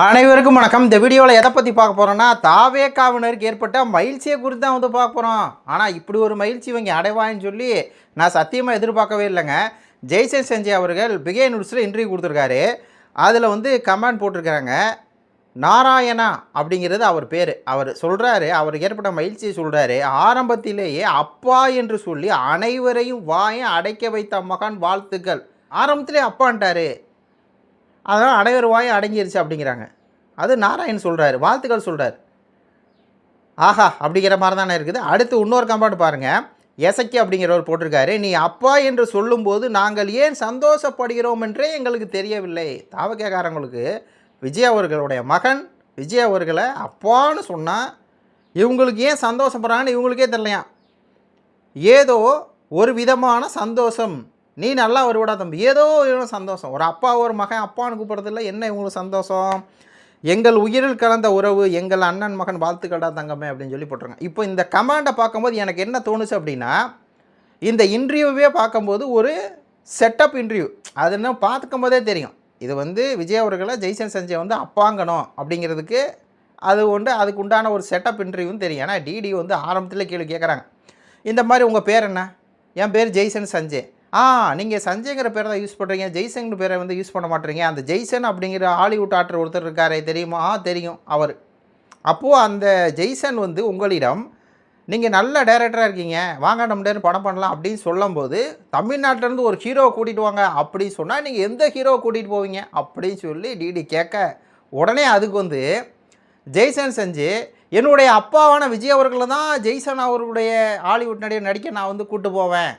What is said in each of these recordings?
அனைவருக்கும் வணக்கம். இந்த வீடியோவில் எதை பற்றி பார்க்க போகிறோன்னா, தாவேக்காவினருக்கு ஏற்பட்ட மகிழ்ச்சியை குறித்து தான் வந்து பார்க்க போகிறோம். ஆனால் இப்படி ஒரு மகிழ்ச்சி இவங்க அடைவான்னு சொல்லி நான் சத்தியமாக எதிர்பார்க்கவே இல்லைங்க. ஜெய்சன் சஞ்சய் அவர்கள் பிகே நியூஸில் இன்டர்வியூ கொடுத்துருக்காரு. அதில் வந்து கமெண்ட் போட்டிருக்கிறாங்க. நாராயணா அப்படிங்கிறது அவர் பேர். அவர் சொல்கிறாரு, அவருக்கு ஏற்பட்ட மகிழ்ச்சியை சொல்கிறாரு. ஆரம்பத்திலேயே அப்பா என்று சொல்லி அனைவரையும் வாயை அடைக்க வைத்த மகான் வாழ்த்துக்கள். ஆரம்பத்திலே அப்பான்ட்டார், அதனால் அனைவர் வாயும் அடங்கிருச்சு அப்படிங்கிறாங்க. அது நாராயண் சொல்கிறாரு, வாழ்த்துக்கள் சொல்கிறார். ஆஹா அப்படிங்கிற மாதிரி தானே இருக்குது. அடுத்து இன்னொரு கமெண்ட் பாருங்கள். எசக்கி அப்படிங்கிறவர் போட்டிருக்காரு, நீ அப்பா என்று சொல்லும்போது நாங்கள் ஏன் சந்தோஷப்படுகிறோம் என்றே எங்களுக்கு தெரியவில்லை. தாவக்காரங்களுக்கு விஜய் அவர்களுடைய மகன் விஜய் அவர்களை அப்பான்னு சொன்னால் இவங்களுக்கு ஏன் சந்தோஷப்படுறாங்கன்னு இவங்களுக்கே தெரியலையா. ஏதோ ஒரு விதமான சந்தோஷம். நீ நல்லா வருவடா தம்பி, ஏதோ சந்தோஷம். ஒரு அப்பா ஒரு மகன் அப்பான்னு கூப்பிட்றதில்ல, என்ன இவங்களுக்கு சந்தோஷம். எங்கள் உயிரில் கலந்த உறவு, எங்கள் அண்ணன் மகன் வாழ்த்துக்கடா தங்கமே அப்படின்னு சொல்லி போட்டிருங்க. இப்போ இந்த கமாண்டை பார்க்கும்போது எனக்கு என்ன தோணுச்சு அப்படின்னா, இந்த இன்டர்வியூவே பார்க்கும்போது ஒரு செட்டப் இன்டர்வியூ. அது என்ன பார்த்துக்கும் போதே தெரியும், இது வந்து விஜய் அவர்களை ஜெய்சன் சஞ்சய் வந்து அப்பாங்கணும் அப்படிங்கிறதுக்கு அது ஒன்று, அதுக்கு உண்டான ஒரு செட்டப் இன்டர்வியூன்னு தெரியும். ஏன்னா டிடி வந்து ஆரம்பத்தில் கேள்வி கேட்குறாங்க, இந்த மாதிரி உங்கள் பேர் என்ன? என் பேர் ஜெய்சன் சஞ்சய். நீங்கள் சஞ்சய்ங்கிற பேரை தான் யூஸ் பண்ணுறீங்க, ஜெய்சன் பேரை வந்து யூஸ் பண்ண மாட்டேறீங்க. அந்த ஜெய்சன் அப்படிங்கிற ஹாலிவுட் ஆக்டர் ஒருத்தர் இருக்காரே தெரியுமா? தெரியும் அவர். அப்போது அந்த ஜெய்சன் வந்து உங்களிடம் நீங்கள் நல்ல டைரக்டராக இருக்கீங்க, வாங்க நம்ம டேரக்டர் படம் பண்ணலாம் அப்படின்னு சொல்லும்போது, தமிழ்நாட்டிலேருந்து ஒரு ஹீரோவை கூட்டிகிட்டு வாங்க அப்படின்னு சொன்னால் நீங்கள் எந்த ஹீரோவை கூட்டிகிட்டு போவீங்க அப்படின்னு சொல்லி டிடி கேட்க, உடனே அதுக்கு வந்து ஜெய்சன் சஞ்சய் என்னுடைய அப்பாவான விஜய் அவர்களை தான் ஜெய்சன் அவர்களுடைய ஹாலிவுட் நடிகர் நடிக்க நான் வந்து கூப்பிட்டு போவேன்.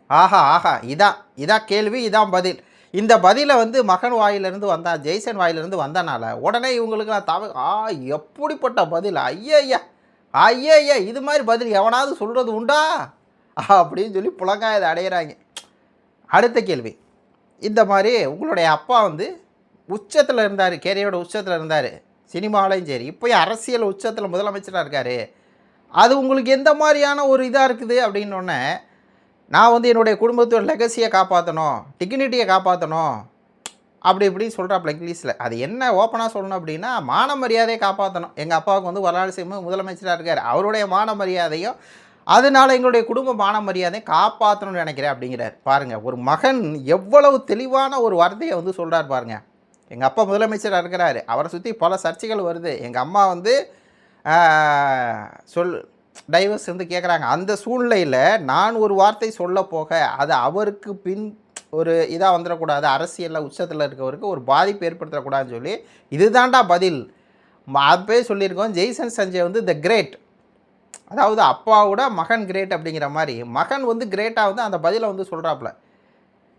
ஆஹா இதான் கேள்வி, இதான் பதில். இந்த பதிலை வந்து மகன் வாயிலிருந்து வந்தால், ஜெய்சன் வாயிலிருந்து வந்தனால உடனே இவங்களுக்கு நான் எப்படிப்பட்ட பதில், ஐயா இது மாதிரி பதில் எவனாவது சொல்கிறது உண்டா அப்படின்னு சொல்லி புலங்காயதை அடையிறாங்க. அடுத்த கேள்வி, இந்த மாதிரி உங்களுடைய அப்பா வந்து உச்சத்தில் இருந்தார், கேரியோட உச்சத்தில் இருந்தார், சினிமாவிலையும் சரி, இப்போயும் அரசியல் உச்சத்தில் முதலமைச்சராக இருக்கார். அது உங்களுக்கு எந்த மாதிரியான ஒரு இதாக இருக்குது அப்படின்னோடனே, நான் வந்து என்னுடைய குடும்பத்தோட லெகசியை காப்பாற்றணும், டிக்னிட்டியை காப்பாற்றணும் அப்படி இப்படி சொல்கிறாப்புல இங்கிலீஷில். அது என்ன ஓப்பனாக சொல்லணும் அப்படின்னா, மான மரியாதையை காப்பாற்றணும். எங்கள் அப்பாவுக்கு வந்து வரலாறு செய்யும் முதலமைச்சராக இருக்கார், அவருடைய மான மரியாதையும் அதனால் எங்களுடைய குடும்ப மான மரியாதையும் காப்பாற்றணும்னு நினைக்கிறேன் அப்படிங்கிறார். பாருங்கள், ஒரு மகன் எவ்வளவு தெளிவான ஒரு வார்த்தையை வந்து சொல்கிறார் பாருங்கள். எங்கள் அப்பா முதலமைச்சராக இருக்கிறாரு, அவரை சுற்றி பல சர்ச்சைகள் வருது, எங்கள் அம்மா வந்து டைவர்ஸ் வந்து கேட்குறாங்க. அந்த சூழ்நிலையில் நான் ஒரு வார்த்தை சொல்ல போக அது அவருக்கு பின் ஒரு இதாக வந்துடக்கூடாது, அரசியலில் உச்சத்தில் இருக்கவருக்கு ஒரு பாதிப்பு ஏற்படுத்தக்கூடாதுன்னு சொல்லி இதுதான்டா பதில் அப்பவே சொல்லியிருக்கோம். ஜெய்சன் சஞ்சய் வந்து த கிரேட், அதாவது அப்பாவோட மகன் கிரேட் அப்படிங்கிற மாதிரி மகன் வந்து கிரேட்டாக வந்து அந்த பதிலை வந்து சொல்கிறாப்புல.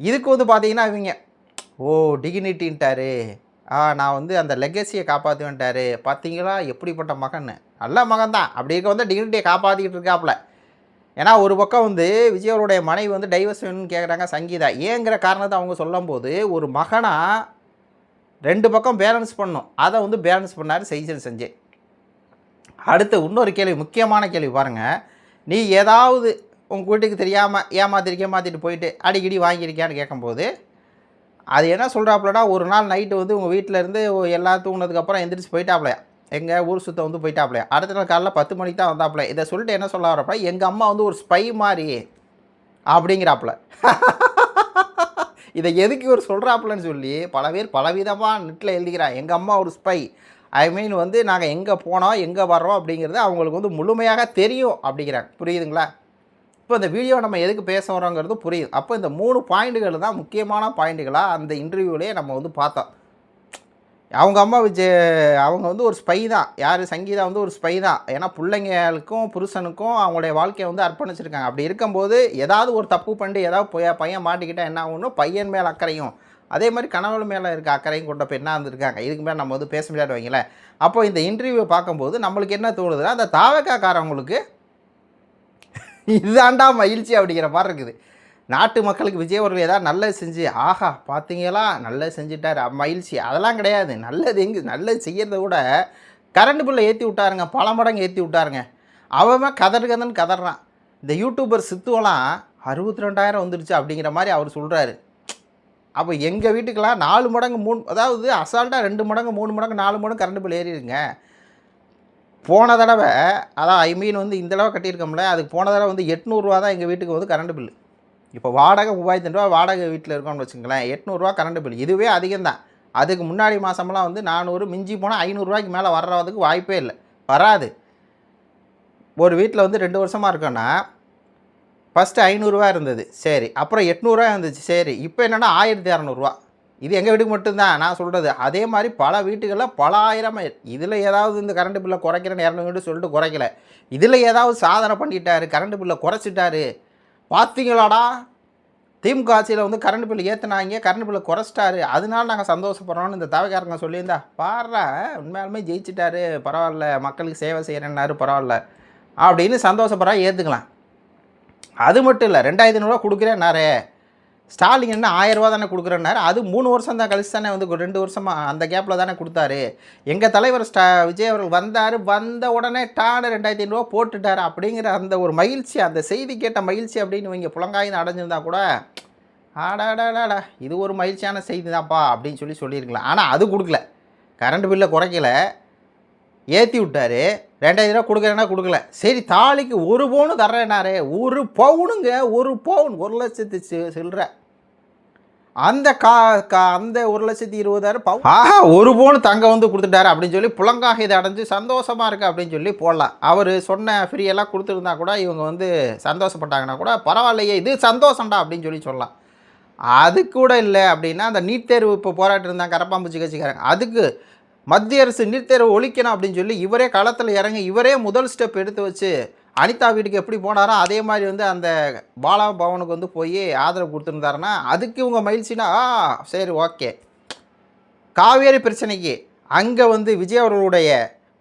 இதுக்கு வந்து பார்த்தீங்கன்னா இவங்க டிகினிட்டின்ட்டாரு, நான் வந்து அந்த லெகசியை காப்பாற்றுவேன்ட்டார். பார்த்தீங்களா எப்படிப்பட்ட மகன், நல்ல மகன் தான், அப்படி இருக்க வந்து டிகினிட்டியை காப்பாற்றிக்கிட்டு இருக்காப்புல. ஏன்னா ஒரு பக்கம் வந்து விஜயோடைய மனைவி வந்து டைவர்ஸ் வேணும்னு கேட்குறாங்க சங்கீதா. ஏங்கிற காரணத்தை அவங்க சொல்லும்போது ஒரு மகனாக ரெண்டு பக்கம் பேலன்ஸ் பண்ணணும், அதை வந்து பேலன்ஸ் பண்ணார் ஜெய்சன் சஞ்சய். அடுத்து இன்னொரு கேள்வி, முக்கியமான கேள்வி பாருங்கள். நீ ஏதாவது உங்கள் வீட்டுக்கு தெரியாமல் ஏமாற்றிட்டு போயிட்டு அடிக்கடி வாங்கியிருக்கியான்னு கேட்கும்போது அது என்ன சொல்கிறாப்புலனா, ஒரு நாள் நைட்டு வந்து உங்கள் வீட்டில் இருந்து எல்லாம் தூங்கினதுக்கப்புறம் எந்திரிச்சு போயிட்டாப்லையா, எங்கள் ஊர் சுற்ற வந்து போயிட்டாப்லையா, அடுத்த நாள் காலைல 10 மணிக்கு தான் வந்தாப்புல. இதை சொல்லிட்டு என்ன சொல்ல வரப்ப, எங்கள் அம்மா வந்து ஒரு ஸ்பை மாதிரி அப்படிங்கிறாப்புல. இதை எதுக்கு ஒரு சொல்கிறாப்புலன்னு சொல்லி பல பேர் பலவிதமாக நெட்டில் எழுதிக்கிறான். எங்கள் அம்மா ஒரு ஸ்பை, ஐ மீன் வந்து நாங்கள் எங்கே போனோம் எங்கே வர்றோம் அப்படிங்கிறது அவங்களுக்கு வந்து முழுமையாக தெரியும் அப்படிங்கிறாங்க. புரியுதுங்களா? இப்போ இந்த வீடியோ நம்ம எதுக்கு பேச வரோங்கிறது புரியுது. அப்போ இந்த 3 பாயிண்ட்டுகள் தான் முக்கியமான பாயிண்ட்டுகளாக அந்த இன்டர்வியூலேயே நம்ம வந்து பார்த்தோம். அவங்க அம்மா அவங்க வந்து ஒரு ஸ்பை தான், யார் சங்கீதா வந்து ஒரு ஸ்பை தான். ஏன்னா பிள்ளைங்களுக்கும் புருஷனுக்கும் அவங்களுடைய வாழ்க்கையை வந்து அர்ப்பணிச்சிருக்காங்க. அப்படி இருக்கும்போது ஏதாவது ஒரு தப்பு பண்ணிட்டு ஏதாவது பையன் மாட்டிக்கிட்டால் என்ன ஆகணும், பையன் மேலே அக்கறையும் அதே மாதிரி கணவன் மேலே இருக்க அக்கறையும் கொண்ட பெண்ணாக இருந்திருக்காங்க. இதுக்கு மேலே நம்ம வந்து பேச முடியாது வைங்களேன். அப்போ இந்த இன்டர்வியூவை பார்க்கும்போது நம்மளுக்கு என்ன தோணுதுன்னா, அந்த தாவக்காரவங்களுக்கு இதுதாண்டா மகிழ்ச்சி அப்படிங்கிற மாதிரி இருக்குது. நாட்டு மக்களுக்கு விஜய் அவர்கள் ஏதாவது நல்லது செஞ்சு பார்த்தீங்களா நல்லது செஞ்சுட்டார் மகிழ்ச்சி, அதெல்லாம் கிடையாது. நல்லது செய்கிறத விட கரண்ட் பில்லை ஏற்றி விட்டாருங்க, பல மடங்கு ஏற்றி விட்டாருங்க. அவன் கதன்னு கதறான். இந்த யூடியூபர் சித்துவெல்லாம் 62,000 வந்துடுச்சு அப்படிங்கிற மாதிரி அவர் சொல்கிறாரு. அப்போ எங்கள் வீட்டுக்கெல்லாம் 4 மடங்கு 3, அதாவது அசால்ட்டாக 2 மடங்கு 3 மடங்கு 4 மடங்கு கரண்ட் பில் ஏறிடுங்க. போன தடவை, அதான் ஐ மீன் வந்து இந்த தடவை கட்டியிருக்கோம்ல, அதுக்கு போன தடவை வந்து 800 தான் எங்கள் வீட்டுக்கு வந்து கரண்ட் பில்லு. இப்போ வாடகை 3000 வாடகை வீட்டில் இருக்கோம்னு வச்சுங்களேன், 800 கரண்ட் பில். இதுவே அதிகம் தான். அதுக்கு முன்னாடி மாதமெல்லாம் வந்து 400, மிஞ்சி போனால் 500 மேலே வர்றதுக்கு வாய்ப்பே இல்லை, வராது. ஒரு வீட்டில் வந்து 2 வருஷமாக இருக்கோன்னா, ஃபஸ்ட்டு 500 இருந்தது, சரி. அப்புறம் 800 இருந்துச்சு, சரி. இப்போ என்னென்னா 1200. இது எங்கள் வீட்டுக்கு மட்டும்தான் நான் சொல்கிறது. அதே மாதிரி பல வீட்டுகளில் பல ஆயிரம். இதில் ஏதாவது இந்த கரண்ட் பில்லை குறைக்கிறேன்னு 200 யூனிட் சொல்லிட்டு குறைக்கல, இதில் ஏதாவது சாதனை பண்ணிட்டாரு, கரண்ட் பில்லை குறைச்சிட்டாரு. பார்த்தீங்களாடா, திமுக ஆட்சியில் வந்து கரண்ட் பில் ஏற்றுனாங்க, கரண்ட் பில்லை குறைச்சிட்டாரு, அதனால நாங்கள் சந்தோஷப்படுறோன்னு இந்த தவக்காரங்க சொல்லியிருந்தா, பாடுறா உண்மையாலுமே ஜெயிச்சிட்டாரு, பரவாயில்ல, மக்களுக்கு சேவை செய்கிறேன்னாரு, பரவாயில்ல அப்படின்னு சந்தோஷப்படுறா, ஏற்றுக்கலாம். அது மட்டும் இல்லை, 2500 கொடுக்குறேன்னாரே ஸ்டாலின், என்ன 1000 தானே கொடுக்குறேன்னாரு. அது 3 வருஷம் தான் கழிச்சு தானே வந்து 2 வருஷமாக அந்த கேப்பில் தானே கொடுத்தாரு. எங்கள் தலைவர் விஜய் அவர்கள் வந்தார், வந்த உடனே டான 2500 போட்டுட்டார் அப்படிங்கிற அந்த ஒரு மகிழ்ச்சி, அந்த செய்தி கேட்ட மகிழ்ச்சி அப்படின்னு இவங்க புலங்காய்ந்து அடைஞ்சிருந்தா கூட, ஆடாடாடாடா இது ஒரு மகிழ்ச்சியான செய்தி தான்ப்பா அப்படின்னு சொல்லியிருக்கலாம். ஆனால் அது கொடுக்கல, கரண்ட் பில்லை குறைக்கல, ஏற்றி விட்டார். 2000 கொடுக்குறேன்னா கொடுக்கல. சரி, தாலிக்கு 1 பவுனு தர்றேனாரே, 1 பவுனுங்க, 1 பவுன் 1 லட்சத்து சில்லற. அந்த அந்த 1,20,000 பவுன், ஆஹா 1 பவுன் தங்கம் வந்து கொடுத்துட்டாரு அப்படின்னு சொல்லி புலங்காக இதை அடைஞ்சு சந்தோஷமாக இருக்குது அப்படின்னு சொல்லி போடலாம். அவர் சொன்ன ஃப்ரீயெல்லாம் கொடுத்துருந்தா கூட இவங்க வந்து சந்தோஷப்பட்டாங்கன்னா கூட பரவாயில்லையே, இது சந்தோஷம்டா அப்படின்னு சொல்லலாம். அது கூட இல்லை அப்படின்னா, அந்த நீட் தேர்வு இப்போ போராட்டம் இருந்தாங்க கரப்பாம்பூச்சி கட்சிக்காரங்க, அதுக்கு மத்திய அரசு நீட் தேர்வு ஒழிக்கணும் அப்படின்னு சொல்லி இவரே களத்தில் இறங்கி இவரே முதல் ஸ்டெப் எடுத்து வச்சு, அனிதா வீட்டுக்கு எப்படி போனாரோ அதே மாதிரி வந்து அந்த பாலா பவனுக்கு வந்து போய் ஆதரவு கொடுத்துருந்தாருன்னா அதுக்கு இவங்க மகிழ்ச்சினா, சரி ஓகே. காவேரி பிரச்சனைக்கு அங்கே வந்து விஜய் அவர்களுடைய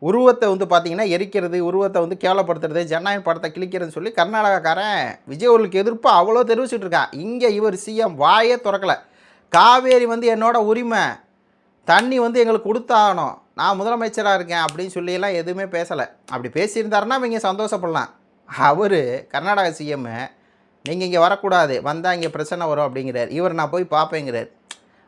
உருவத்தை வந்து பார்த்திங்கன்னா எரிக்கிறது, உருவத்தை வந்து கேவலப்படுத்துறது, ஜனநாயக படத்தை கிழிக்கிறதுன்னு சொல்லி கர்நாடகாக்காரன் விஜய் அவர்களுக்கு எதிர்ப்பு அவ்வளோ தெரிவிச்சுட்டு இருக்கான். இங்கே இவர் சிஎம் வாயே திறக்கலை. காவேரி வந்து என்னோட உரிமை, தண்ணி வந்து எங்களுக்கு கொடுத்தாகணும், நான் முதலமைச்சராக இருக்கேன் அப்படின்னு சொல்லியெல்லாம் எதுவுமே பேசலை. அப்படி பேசியிருந்தாருன்னா இவங்க சந்தோஷப்படலாம். அவர் கர்நாடகா சிஎம்மு, நீங்கள் இங்கே வரக்கூடாது, வந்தால் இங்கே பிரச்சனை வரும் அப்படிங்கிறார். இவர் நான் போய் பார்ப்பேங்கிறார்.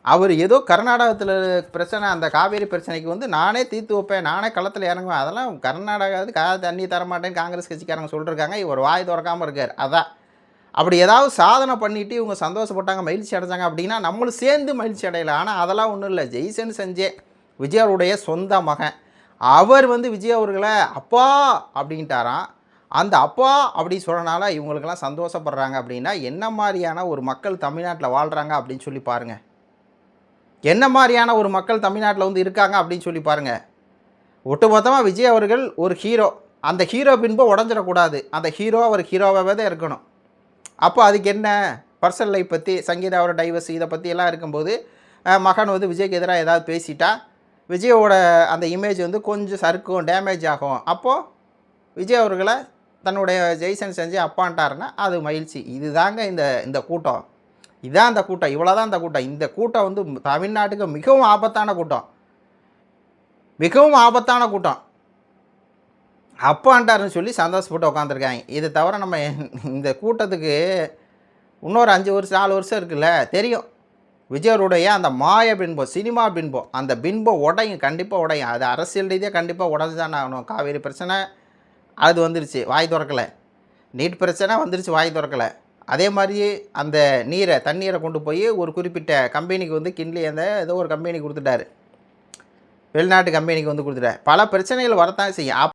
அவர் ஏதோ கர்நாடகத்தில் பிரச்சனை, அந்த காவேரி பிரச்சனைக்கு வந்து நானே தீர்த்து வைப்பேன், நானே களத்தில் இறங்குவேன், அதெல்லாம் கர்நாடகாவுக்கு தண்ணி தரமாட்டேன்னு காங்கிரஸ் கட்சிக்காரங்க சொல்லியிருக்காங்க. இவர் வாய் திறக்காமல் இருக்கார். அதான் அப்படி ஏதாவது சாதனை பண்ணிவிட்டு இவங்க சந்தோஷப்பட்டாங்க, மகிழ்ச்சி அடைஞ்சாங்க அப்படின்னா நம்மளும் சேர்ந்து மகிழ்ச்சி அடையலை. ஆனால் அதெல்லாம் ஒன்றும் இல்லை. ஜெய்சன் செஞ்சே விஜய் அவருடைய சொந்த மகன், அவர் வந்து விஜய் அவர்களை அப்பா அப்படின்ட்டாராம். அந்த அப்பா அப்படி சொல்கிறனால இவங்களுக்கெல்லாம் சந்தோஷப்படுறாங்க அப்படின்னா என்ன மாதிரியான ஒரு மக்கள் தமிழ்நாட்டில் வாழ்கிறாங்க அப்படின்னு சொல்லி பாருங்கள். என்ன மாதிரியான ஒரு மக்கள் தமிழ்நாட்டில் வந்து இருக்காங்க அப்படின்னு சொல்லி பாருங்கள். ஒட்டுமொத்தமாக விஜய் அவர்கள் ஒரு ஹீரோ, அந்த ஹீரோ பின்பு உடஞ்சிடக்கூடாது, அந்த ஹீரோ அவர் ஹீரோவாகவே தான் இருக்கணும். அப்போ அதுக்கு என்ன பர்சனல் லைஃப் பற்றி, சங்கீதாவோட டைவர்ஸ் இதை பற்றி எல்லாம் இருக்கும்போது மகன் வந்து விஜய்க்கு எதிராக ஏதாவது பேசிட்டா விஜயோட அந்த இமேஜ் வந்து கொஞ்சம் சறுக்கும், டேமேஜ் ஆகும். அப்போது விஜய் அவர்களை தன்னுடைய ஜெய்சன் செஞ்சு அப்பான்ட்டாருன்னா அது மகிழ்ச்சி. இதுதாங்க இந்த கூட்டம், இதுதான் அந்த கூட்டம், இவ்வளோதான் இந்த கூட்டம். இந்த கூட்டம் வந்து தமிழ்நாட்டுக்கு மிகவும் ஆபத்தான கூட்டம், மிகவும் ஆபத்தான கூட்டம். அப்பான்ட்டாருன்னு சொல்லி சந்தோஷப்பட்டு உட்காந்துருக்காங்க. இதை தவிர நம்ம இந்த கூட்டத்துக்கு இன்னொரு 5 வருஷம் 4 வருஷம் இருக்குல்ல, தெரியும் விஜயருடைய அந்த மாய பின்பம், சினிமா பின்பம், அந்த பின்பம் உடையும், கண்டிப்பாக உடையும். அது அரசியல் ரீதியாக கண்டிப்பாக உடஞ்சி தானே ஆகணும். காவேரி பிரச்சனை அது வந்துருச்சு, வாய் திறக்கலை. நீட் பிரச்சனை வந்துருச்சு, வாய் திறக்கலை. அதே மாதிரி அந்த தண்ணீரை கொண்டு போய் ஒரு குறிப்பிட்ட கம்பெனிக்கு வந்து கிண்ட்லி அந்த ஏதோ ஒரு கம்பெனி கொடுத்துட்டாரு, வெளிநாட்டு கம்பெனிக்கு வந்து கொடுத்துட்டார். பல பிரச்சனைகள் வரத்தான் செய்யும்.